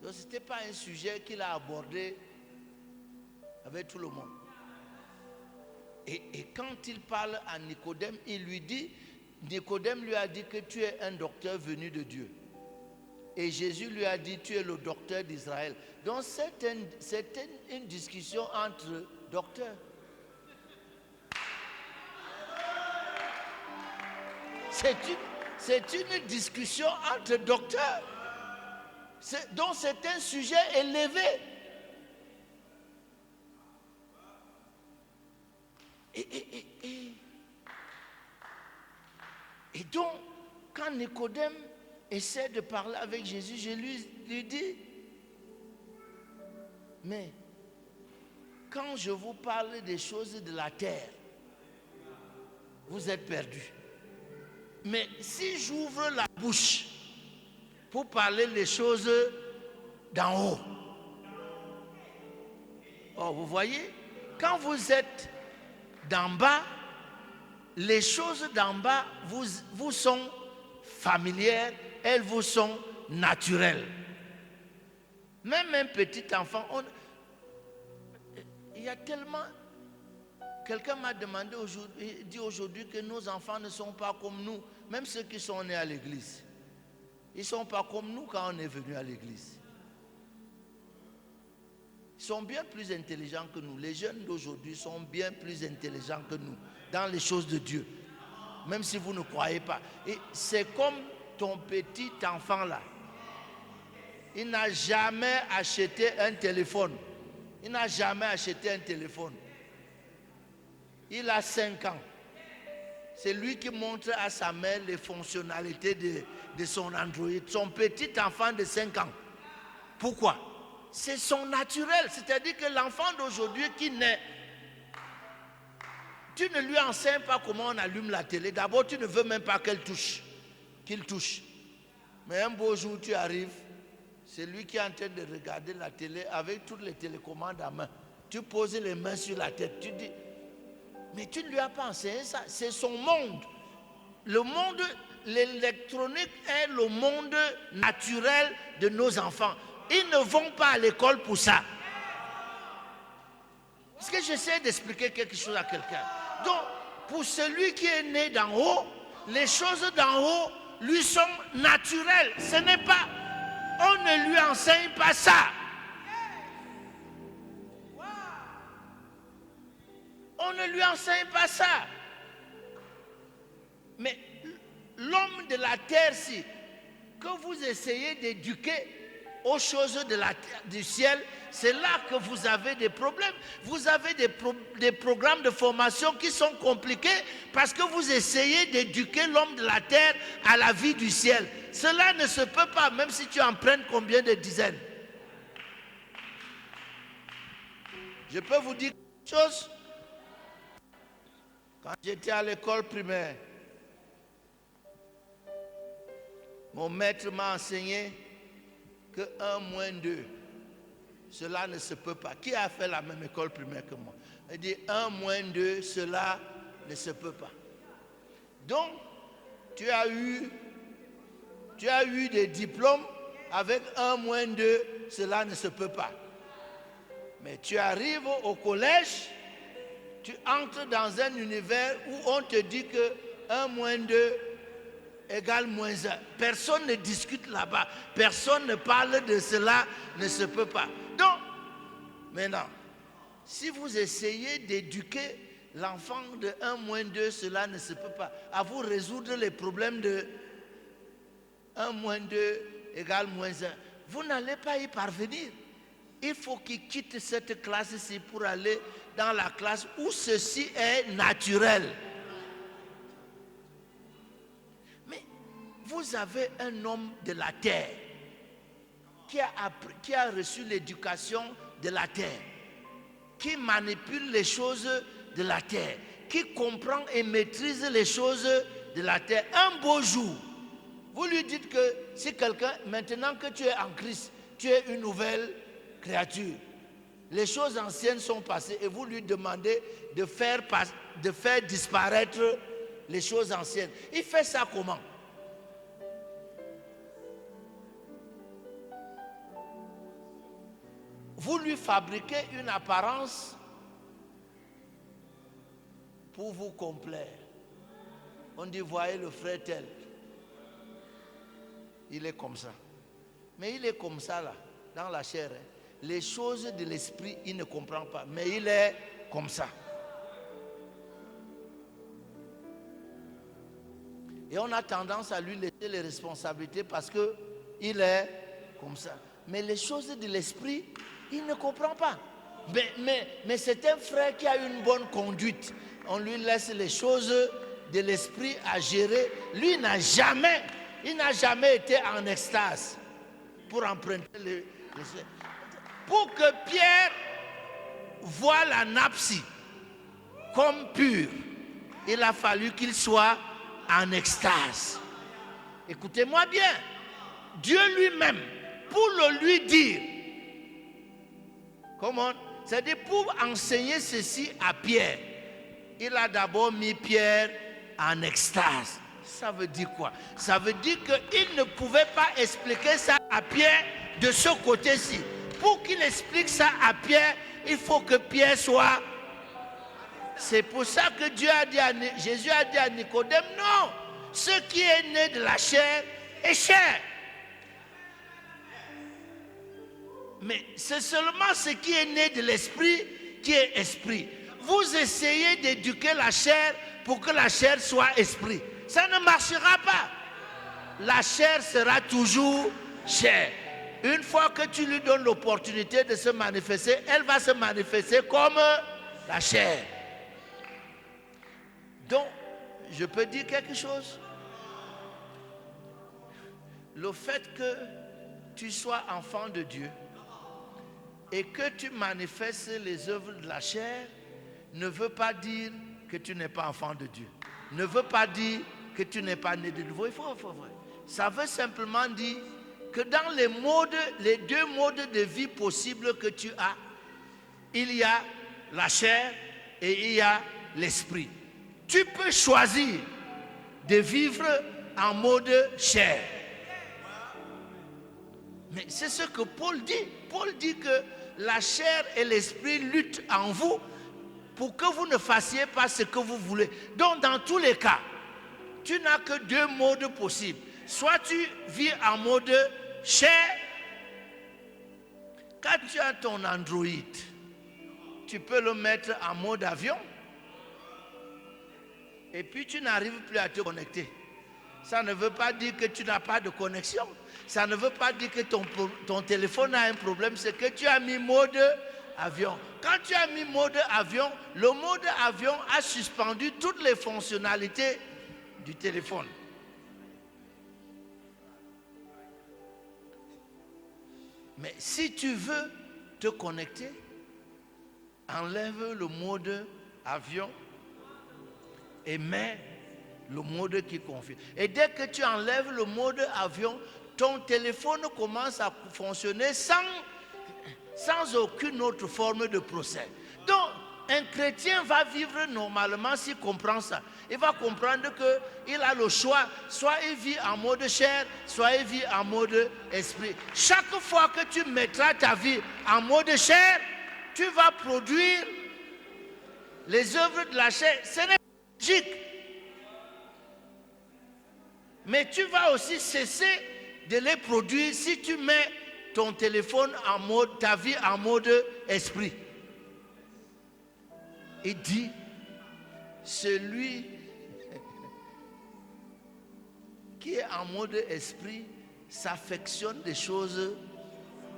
Speaker 3: Donc ce n'était pas un sujet qu'il a abordé avec tout le monde. Et quand il parle à Nicodème, il lui dit, Nicodème lui a dit que tu es un docteur venu de Dieu. Et Jésus lui a dit, tu es le docteur d'Israël. Donc c'était une discussion entre docteurs. C'est une discussion entre docteurs. Donc c'est un sujet élevé. Et donc, quand Nicodème essaie de parler avec Jésus, je lui dis, mais quand je vous parle des choses de la terre, vous êtes perdus. Mais si j'ouvre la bouche pour parler des choses d'en haut, oh, vous voyez, quand vous êtes d'en bas, les choses d'en bas vous sont familières, elles vous sont naturelles. Même un petit enfant, il y a tellement... Quelqu'un m'a demandé aujourd'hui que nos enfants ne sont pas comme nous, même ceux qui sont nés à l'église. Ils ne sont pas comme nous quand on est venu à l'église. Ils sont bien plus intelligents que nous. Les jeunes d'aujourd'hui sont bien plus intelligents que nous dans les choses de Dieu. Même si vous ne croyez pas. Et c'est comme ton petit enfant là. Il n'a jamais acheté un téléphone. Il n'a jamais acheté un téléphone. Il a 5 ans. C'est lui qui montre à sa mère les fonctionnalités de son Android. Son petit enfant de 5 ans. Pourquoi? C'est son naturel. C'est-à-dire que l'enfant d'aujourd'hui qui naît, tu ne lui enseignes pas comment on allume la télé. D'abord, tu ne veux même pas qu'il touche. Mais un beau jour, tu arrives, c'est lui qui est en train de regarder la télé avec toutes les télécommandes à main. Tu poses les mains sur la tête. Tu dis, mais tu ne lui as pas enseigné ça. C'est son monde. Le monde, l'électronique est le monde naturel de nos enfants. Ils ne vont pas à l'école pour ça. Est-ce que j'essaie d'expliquer quelque chose à quelqu'un? Donc, pour celui qui est né d'en haut, les choses d'en haut lui sont naturelles. Ce n'est pas, on ne lui enseigne pas ça. On ne lui enseigne pas ça. Mais l'homme de la terre-ci, que vous essayez d'éduquer aux choses de la terre, du ciel, c'est là que vous avez des problèmes. Vous avez des programmes de formation qui sont compliqués parce que vous essayez d'éduquer l'homme de la terre à la vie du ciel. Cela ne se peut pas, même si tu en prennes combien de dizaines. Je peux vous dire quelque chose. Quand j'étais à l'école primaire, mon maître m'a enseigné que 1 moins 2, cela ne se peut pas. Qui a fait la même école primaire que moi? Il dit 1 moins 2, cela ne se peut pas. Donc, tu as eu des diplômes avec 1 moins 2, cela ne se peut pas. Mais tu arrives au collège, tu entres dans un univers où on te dit que 1 moins 2 égale moins 1. Personne ne discute là-bas. Personne ne parle de cela, ne se peut pas. Donc, maintenant, si vous essayez d'éduquer l'enfant de 1 moins 2, cela ne se peut pas. À vous résoudre les problèmes de 1 moins 2 égale moins 1. Vous n'allez pas y parvenir. Il faut qu'il quitte cette classe-ci pour aller dans la classe où ceci est naturel. Mais vous avez un homme de la terre qui a reçu l'éducation de la terre, qui manipule les choses de la terre, qui comprend et maîtrise les choses de la terre. Un beau jour, vous lui dites que si quelqu'un, maintenant que tu es en Christ, tu es une nouvelle créature. Les choses anciennes sont passées et vous lui demandez de faire disparaître les choses anciennes. Il fait ça comment? Vous lui fabriquez une apparence pour vous complaire. On dit, voyez le frère tel. Il est comme ça. Mais il est comme ça là, dans la chair. Hein. Les choses de l'esprit, il ne comprend pas. Mais il est comme ça. Et on a tendance à lui laisser les responsabilités parce qu'il est comme ça. Mais les choses de l'esprit, il ne comprend pas. Mais c'est un frère qui a une bonne conduite. On lui laisse les choses de l'esprit à gérer. Lui, il n'a jamais été en extase pour emprunter les pour que Pierre voie la napsie comme pure, il a fallu qu'il soit en extase. Écoutez-moi bien, Dieu lui-même, pour le lui dire, comment? C'est-à-dire pour enseigner ceci à Pierre, il a d'abord mis Pierre en extase. Ça veut dire quoi? Ça veut dire qu'il ne pouvait pas expliquer ça à Pierre de ce côté-ci. Pour qu'il explique ça à Pierre, il faut que Pierre soit... C'est pour ça que Jésus a dit à Nicodème, non, ce qui est né de la chair est chair. Mais c'est seulement ce qui est né de l'esprit qui est esprit. Vous essayez d'éduquer la chair pour que la chair soit esprit. Ça ne marchera pas. La chair sera toujours chair. Une fois que tu lui donnes l'opportunité de se manifester, elle va se manifester comme la chair. Donc, je peux dire quelque chose. Le fait que tu sois enfant de Dieu et que tu manifestes les œuvres de la chair ne veut pas dire que tu n'es pas enfant de Dieu. Ne veut pas dire que tu n'es pas né de nouveau. Ça veut simplement dire que dans les deux modes de vie possibles que tu as, il y a la chair et il y a l'esprit. Tu peux choisir de vivre en mode chair. Mais c'est ce que Paul dit. Paul dit que la chair et l'esprit luttent en vous pour que vous ne fassiez pas ce que vous voulez. Donc dans tous les cas, tu n'as que deux modes possibles. Soit tu vis en mode chair. Quand tu as ton Android, tu peux le mettre en mode avion. Et puis tu n'arrives plus à te connecter. Ça ne veut pas dire que tu n'as pas de connexion. Ça ne veut pas dire que ton téléphone a un problème. C'est que tu as mis mode avion. Quand tu as mis mode avion, le mode avion a suspendu toutes les fonctionnalités du téléphone. Mais si tu veux te connecter, enlève le mode avion et mets le mode qui confirme. Et dès que tu enlèves le mode avion, ton téléphone commence à fonctionner sans aucune autre forme de procès. Donc, un chrétien va vivre normalement s'il comprend ça. Il va comprendre qu'il a le choix. Soit il vit en mode chair, soit il vit en mode esprit. Chaque fois que tu mettras ta vie en mode chair, tu vas produire les œuvres de la chair. Ce n'est pas logique. Mais tu vas aussi cesser de les produire si tu mets ton téléphone en mode, ta vie en mode esprit. Il dit, celui qui est en mode esprit s'affectionne des choses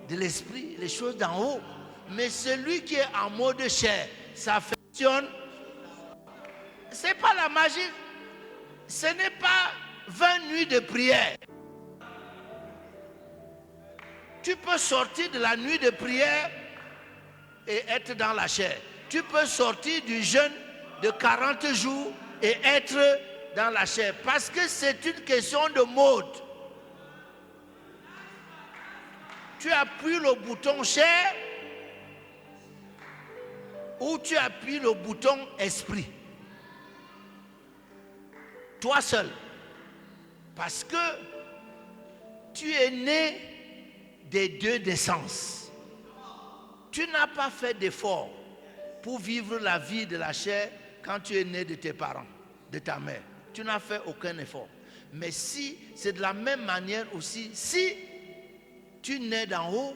Speaker 3: de l'esprit, les choses d'en haut. Mais celui qui est en mode chair s'affectionne. Ce n'est pas la magie. Ce n'est pas 20 nuits de prière. Tu peux sortir de la nuit de prière et être dans la chair. Tu peux sortir du jeûne de 40 jours et être dans la chair. Parce que c'est une question de mode. Tu appuies le bouton chair ou tu appuies le bouton esprit. Toi seul. Parce que tu es né des deux naissances. Tu n'as pas fait d'effort pour vivre la vie de la chair quand tu es né de tes parents, de ta mère. Tu n'as fait aucun effort. Mais si, c'est de la même manière aussi, si tu nais d'en haut,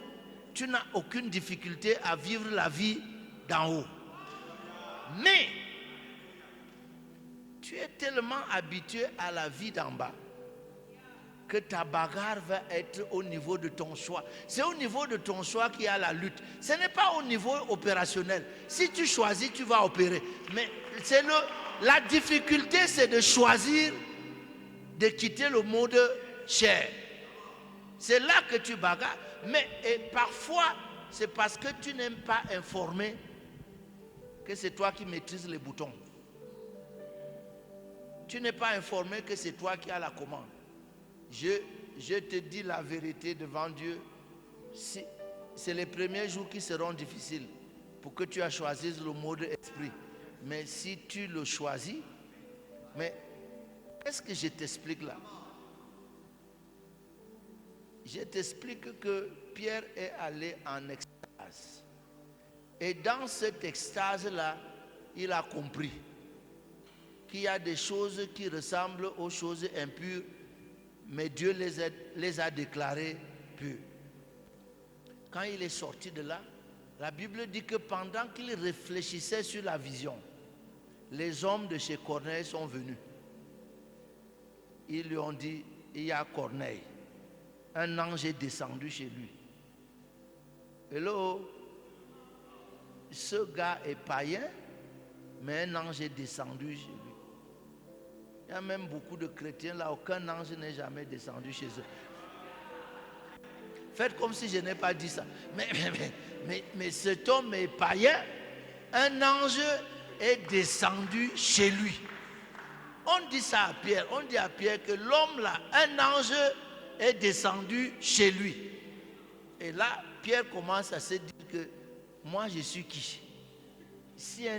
Speaker 3: tu n'as aucune difficulté à vivre la vie d'en haut. Mais, tu es tellement habitué à la vie d'en bas que ta bagarre va être au niveau de ton choix. C'est au niveau de ton choix qu'il y a la lutte. Ce n'est pas au niveau opérationnel. Si tu choisis, tu vas opérer. Mais la difficulté, c'est de choisir de quitter le mode chair. C'est là que tu bagarres. Mais parfois, c'est parce que tu n'aimes pas informer que c'est toi qui maîtrises les boutons. Tu n'es pas informé que c'est toi qui as la commande. Je te dis la vérité devant Dieu. C'est les premiers jours qui seront difficiles pour que tu choisisses le mode esprit. Mais si tu le choisis, mais qu'est-ce que je t'explique là? Je t'explique que Pierre est allé en extase. Et dans cette extase-là, il a compris qu'il y a des choses qui ressemblent aux choses impures, mais Dieu les a déclarées pures. Quand il est sorti de là, la Bible dit que pendant qu'il réfléchissait sur la vision, les hommes de chez Corneille sont venus. Ils lui ont dit, il y a Corneille. Un ange est descendu chez lui. Hello, ce gars est païen, mais un ange est descendu chez lui. Il y a même beaucoup de chrétiens là, aucun ange n'est jamais descendu chez eux. Faites comme si je n'ai pas dit ça. Mais cet homme est païen, un ange est descendu chez lui. On dit ça à Pierre, on dit à Pierre que l'homme là, un ange est descendu chez lui. Et là, Pierre commence à se dire que moi je suis qui? Si un